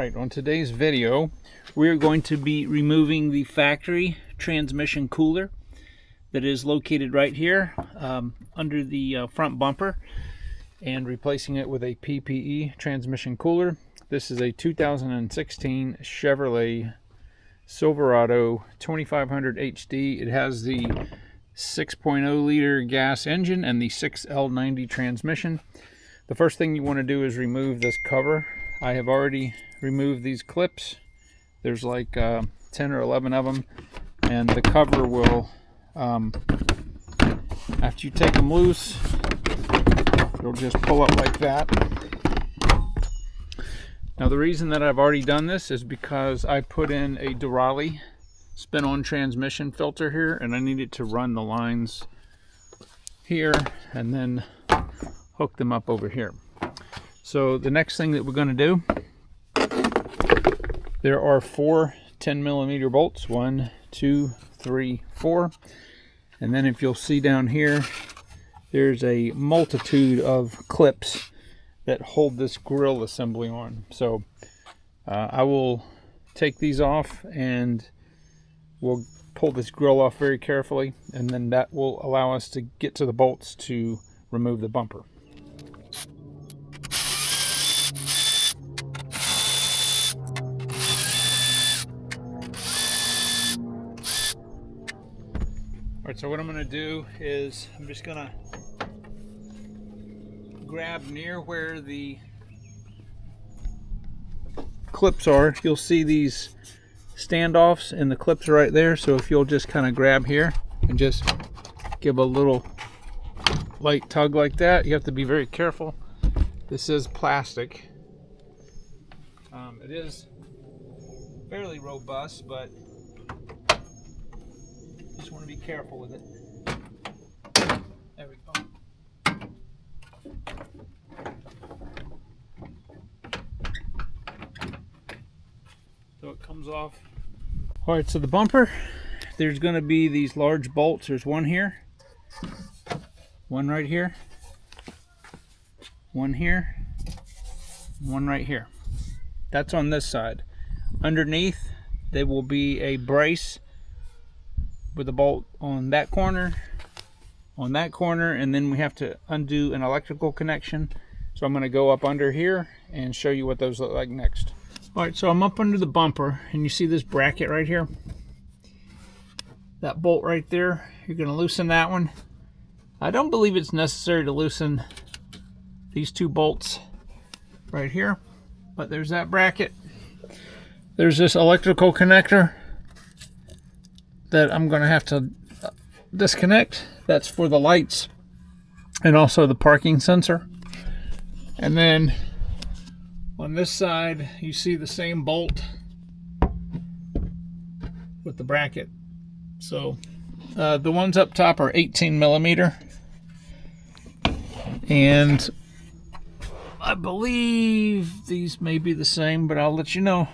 Alright, on today's video we're going to be removing the factory transmission cooler that is located right here under the front bumper and replacing it with a PPE transmission cooler. This is a 2016 Chevrolet Silverado 2500 HD. It has the 6.0 liter gas engine and the 6L90 transmission. The first thing you want to do is remove this cover. I have already removed these clips. There's like 10 or 11 of them, and the cover will, after you take them loose, it'll just pull up like that. Now the reason that I've already done this is because I put in a Durali spin-on transmission filter here, and I needed to run the lines here and then hook them up over here. So the next thing that we're going to do, there are 4 10mm bolts, 1, 2, 3, 4, and then if you'll see down here, there's a multitude of clips that hold this grill assembly on. So I will take these off and we'll pull this grill off very carefully, and then that will allow us to get to the bolts to remove the bumper. Alright, so what I'm going to do is I'm just going to grab near where the clips are. You'll see these standoffs and the clips are right there, so if you'll just kind of grab here and just give a little light tug like that. You have to be very careful. This is plastic. It is fairly robust, but just want to be careful with it. There we go. So it comes off. Alright, so the bumper, there's going to be these large bolts. There's one here, one right here, one here, one right here. That's on this side. Underneath there will be a brace with a bolt on that corner, and then we have to undo an electrical connection. So I'm going to go up under here and show you what those look like next. Alright, so I'm up under the bumper, and you see this bracket right here? That bolt right there, you're going to loosen that one. I don't believe it's necessary to loosen these 2 bolts right here, but there's that bracket. There's this electrical connector that I'm going to have to disconnect. That's for the lights and also the parking sensor. And then on this side you see the same bolt with the bracket. So the ones up top are 18mm, and I believe these may be the same, but I'll let you know.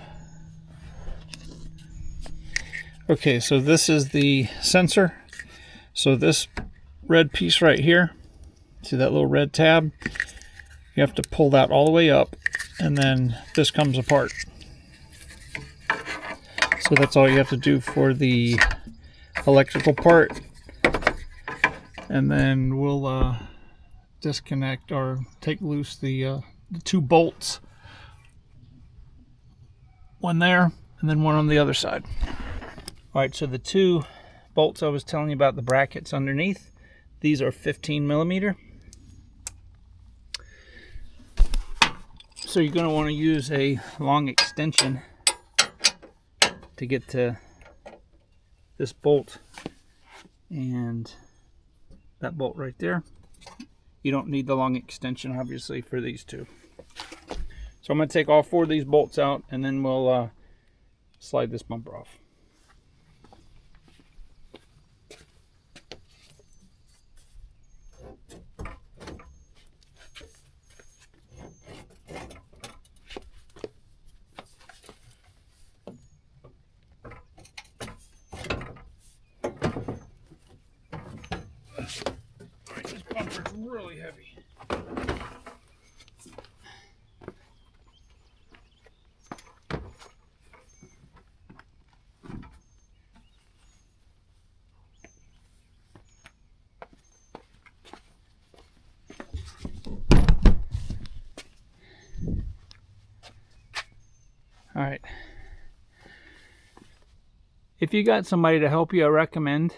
Okay, so this is the sensor. So this red piece right here, see that little red tab? You have to pull that all the way up, and then this comes apart. So that's all you have to do for the electrical part. And then we'll disconnect or take loose the 2 bolts. One there, and then one on the other side. Alright, so the 2 bolts I was telling you about, the brackets underneath, these are 15mm. So you're going to want to use a long extension to get to this bolt and that bolt right there. You don't need the long extension, obviously, for these 2. So I'm going to take all 4 of these bolts out, and then we'll slide this bumper off. This bumper's really heavy. If you got somebody to help you, I recommend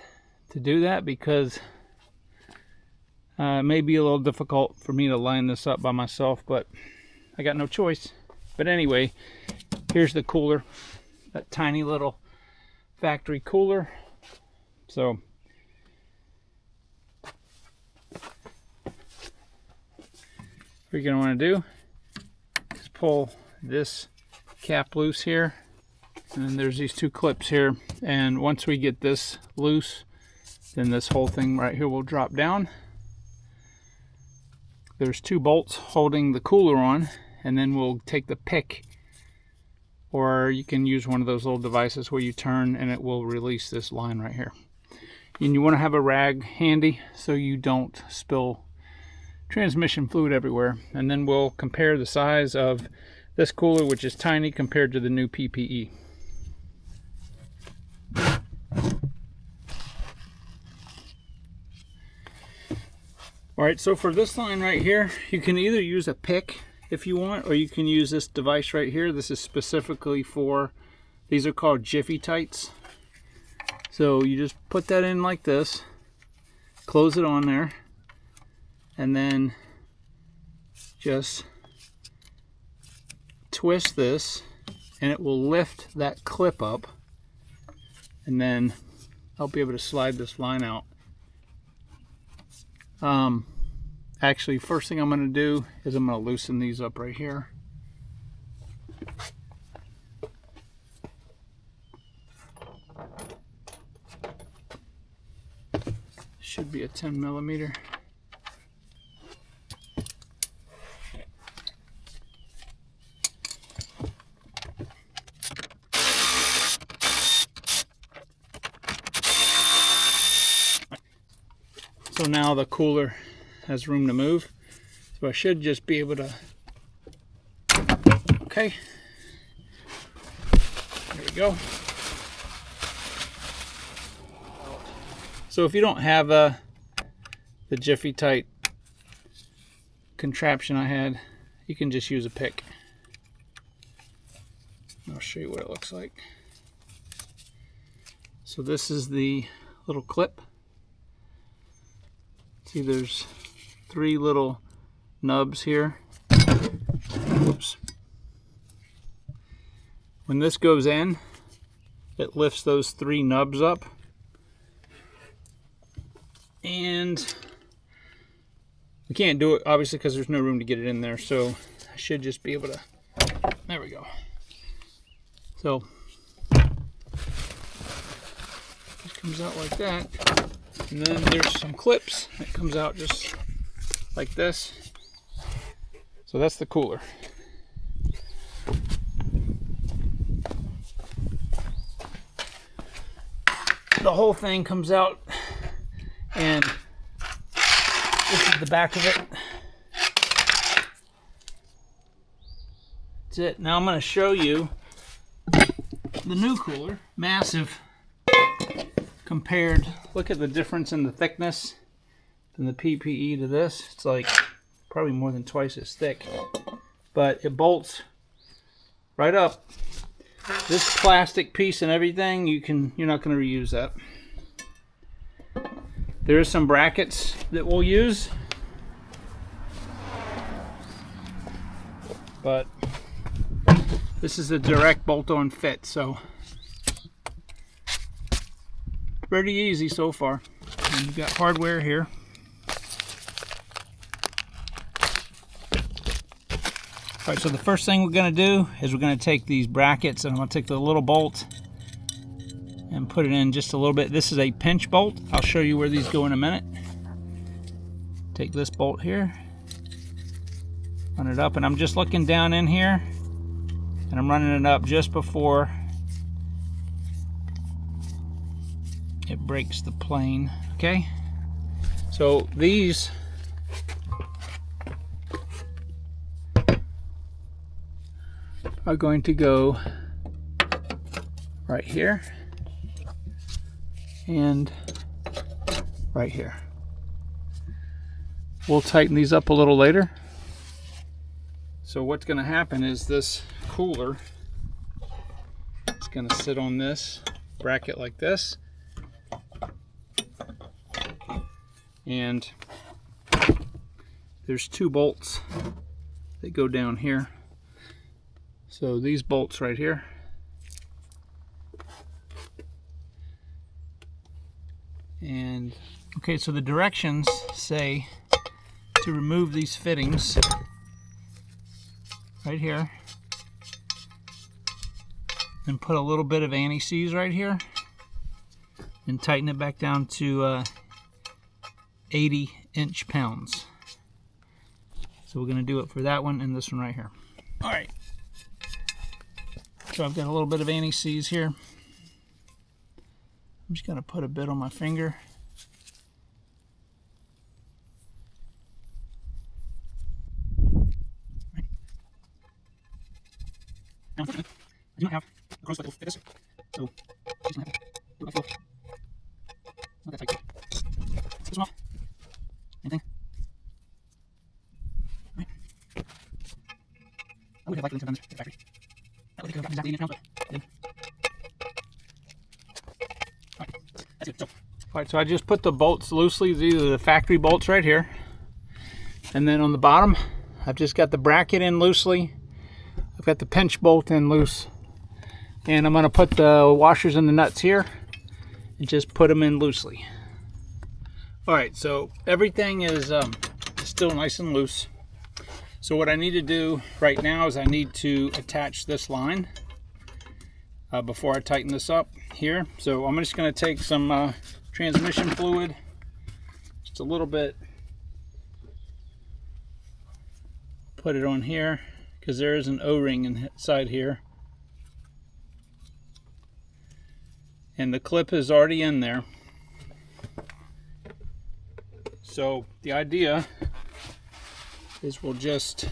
to do that, because it may be a little difficult for me to line this up by myself, but I got no choice. But anyway, here's the cooler, that tiny little factory cooler. So what you're going to want to do is pull this cap loose here, and then there's these two clips here, and once we get this loose, then this whole thing right here will drop down. There's two bolts holding the cooler on, and then we'll take the pick, or you can use one of those little devices where you turn and it will release this line right here. And you want to have a rag handy so you don't spill transmission fluid everywhere. And then we'll compare the size of this cooler, which is tiny, compared to the new PPE. Alright, so for this line right here, you can either use a pick if you want, or you can use this device right here. This is specifically for, these are called Jiffy Tights. So you just put that in like this, close it on there, and then just twist this, and it will lift that clip up, and then I'll be able to slide this line out. Actually, first thing I'm going to do is I'm going to loosen these up right here. Should be a 10 millimeter. So now the cooler has room to move, so I should just be able to, okay, there we go. So if you don't have the Jiffy Tight contraption I had, you can just use a pick. I'll show you what it looks like. So this is the little clip. See, there's 3 little nubs here. Whoops. When this goes in, it lifts those 3 nubs up, and we can't do it obviously because there's no room to get it in there, so I should just be able to, there we go. So it comes out like that. And then there's some clips that comes out just like this. So that's the cooler. The whole thing comes out, and this is the back of it. That's it. Now I'm going to show you the new cooler. Massive. Compared, look at the difference in the thickness from the PPE to this. It's like probably more than twice as thick, but it bolts right up. This plastic piece and everything, you're not going to reuse that. There are some brackets that we'll use, but this is a direct bolt-on fit, so pretty easy so far. And you've got hardware here. Alright, so the first thing we're going to do is we're going to take these brackets, and I'm going to take the little bolt and put it in just a little bit. This is a pinch bolt. I'll show you where these go in a minute. Take this bolt here, run it up, and I'm just looking down in here, and I'm running it up just before it breaks the plane. Okay, so these are going to go right here and right here. We'll tighten these up a little later. So what's going to happen is this cooler is going to sit on this bracket like this. And there's 2 bolts that go down here. So these bolts right here. And okay, so the directions say to remove these fittings right here and put a little bit of anti-seize right here and tighten it back down to 80 inch-pounds. So we're going to do it for that one and this one right here. All right. So I've got a little bit of anti-seize here. I'm just going to put a bit on my finger. Now, unfortunately, I do not have a gross like this, so I'm just going to have to do it like this. Not that tight. Take this one off. Anything? Right. I would have liked to have done this at the factory. That would have gotten exactly 80 pounds, but I didn't. Alright, that's good. So, alright, so I just put the bolts loosely. These are the factory bolts right here. And then on the bottom, I've just got the bracket in loosely. I've got the pinch bolt in loose. And I'm going to put the washers and the nuts here and just put them in loosely. Alright, so everything is still nice and loose. So what I need to do right now is I need to attach this line before I tighten this up here. So I'm just going to take some transmission fluid, just a little bit, put it on here because there is an O-ring inside here. And the clip is already in there. So the idea is we'll just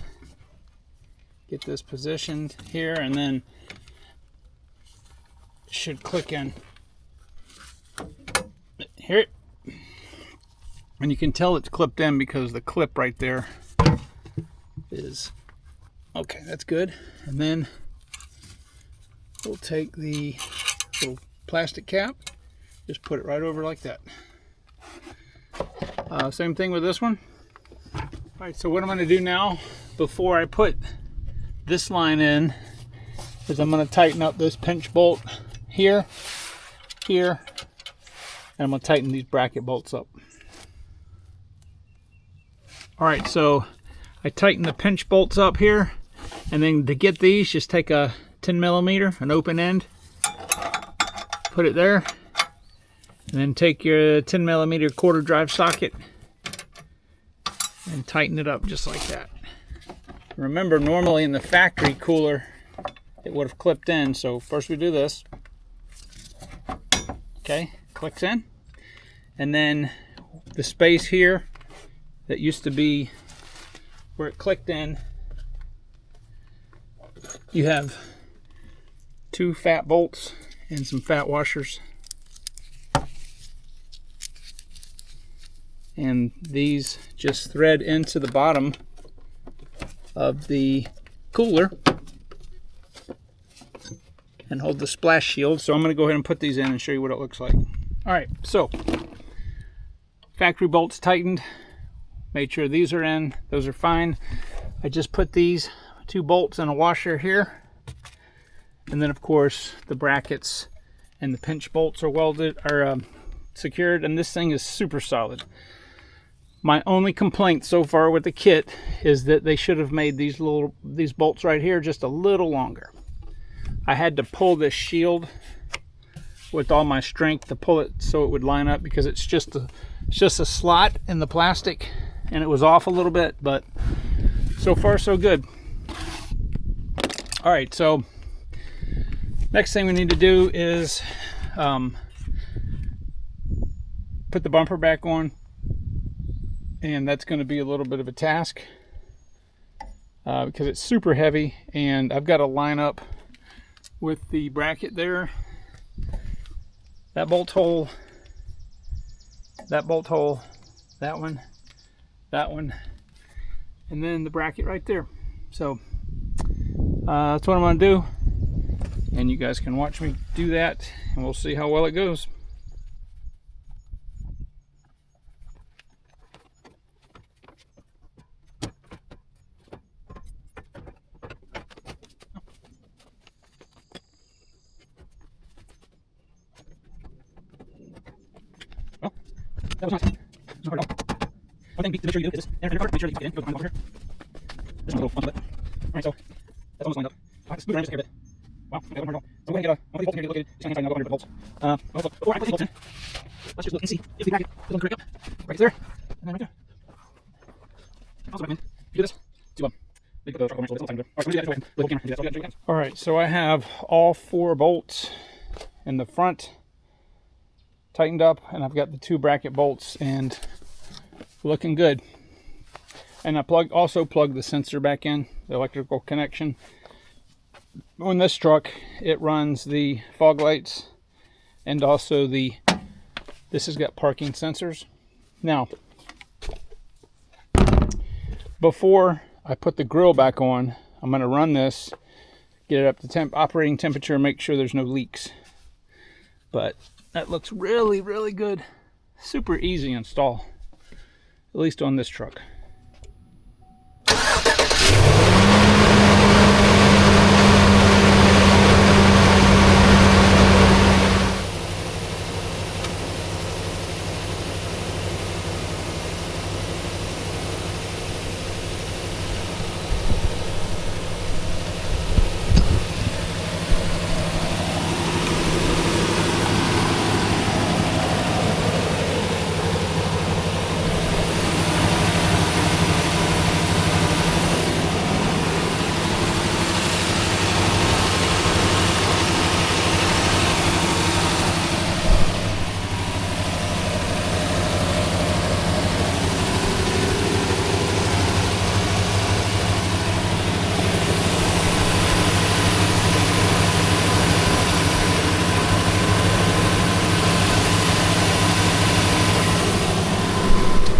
get this positioned here and then it should click in here. And you can tell it's clipped in because the clip right there is okay. That's good. And then we'll take the little plastic cap, just put it right over like that. Same thing with this one. All right, so what I'm going to do now before I put this line in is I'm going to tighten up this pinch bolt here, here, and I'm going to tighten these bracket bolts up. All right, so I tighten the pinch bolts up here, and then to get these, just take a 10 millimeter, an open end, put it there, and then take your 10 millimeter quarter drive socket and tighten it up just like that. Remember, normally in the factory cooler it would have clipped in, so first we do this. Okay, clicks in, and then the space here that used to be where it clicked in, you have 2 fat bolts and some fat washers. And these just thread into the bottom of the cooler and hold the splash shield. So I'm going to go ahead and put these in and show you what it looks like. Alright, so factory bolts tightened. Made sure these are in. Those are fine. I just put these 2 bolts and a washer here. And then of course the brackets and the pinch bolts are welded, are secured, and this thing is super solid. My only complaint so far with the kit is that they should have made these bolts right here just a little longer. I had to pull this shield with all my strength to pull it so it would line up because it's just a slot in the plastic and it was off a little bit, but so far so good. All right, so next thing we need to do is put the bumper back on. And that's going to be a little bit of a task because it's super heavy, and I've got to line up with the bracket there, that bolt hole, that bolt hole, that one, and then the bracket right there. So that's what I'm going to do, and you guys can watch me do that, and we'll see how well it goes. Well, that was nice. It's not hard at all. One thing to make sure you do is this. Enter in the card, make sure that you get in. Go behind the bumper here. There's one little bump of it. Alright, so that's almost lined up. I'll have to scoot around just a hair bit. Wow, okay, one hard at all. So go ahead and get one of these bolts in here, get located. Just gonna try and go under the bolts. Also, before I put these bolts in, let's just look and see if the bracket is on the correct up. Right there, and then right there. Also recommend if you do this, to they put the truck on there, so it's all time to do. Alright, so we're gonna do that, go ahead and look camera and do that. So I'll get it. Alright, so I have all 4 bolts in the front tightened up, and I've got the 2 bracket bolts and looking good. And I also plugged the sensor back in, the electrical connection. On this truck, it runs the fog lights and also this has got parking sensors. Now, before I put the grill back on, I'm going to run this, get it up to operating temperature, and make sure there's no leaks. But that looks really, really good. Super easy to install, at least on this truck.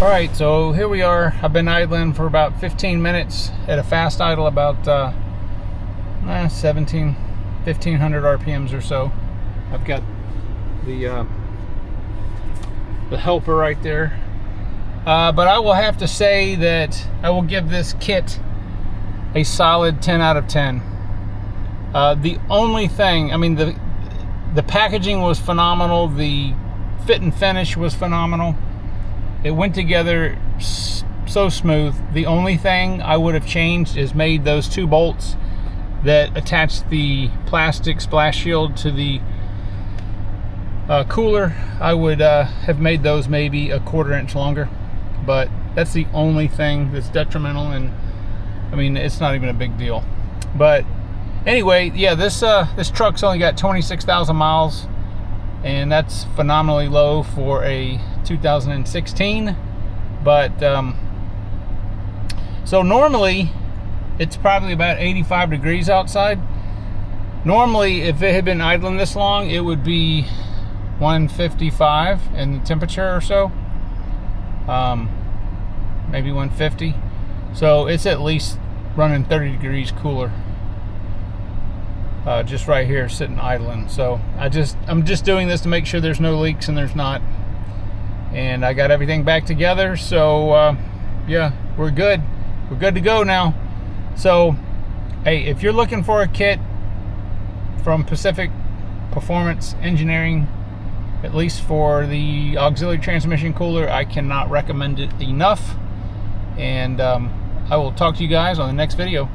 Alright, so here we are. I've been idling for about 15 minutes at a fast idle, about 1500 RPMs or so. I've got the helper right there. But I will have to say that I will give this kit a solid 10 out of 10. The only thing, I mean, the packaging was phenomenal. The fit and finish was phenomenal. It went together so smooth. The only thing I would have changed is made those 2 bolts that attach the plastic splash shield to the cooler. I would have made those maybe a 1/4 inch longer, but that's the only thing that's detrimental, and I mean, it's not even a big deal. But anyway, yeah, this truck's only got 26,000 miles, and that's phenomenally low for a 2016. But so normally it's probably about 85 degrees outside. Normally, if it had been idling this long, it would be 155 in the temperature or so, maybe 150. So it's at least running 30 degrees cooler, just right here sitting idling. So I'm just doing this to make sure there's no leaks, and there's not. And I got everything back together, so yeah, we're good to go now. So hey, if you're looking for a kit from Pacific Performance Engineering, at least for the auxiliary transmission cooler, I cannot recommend it enough. And I will talk to you guys on the next video.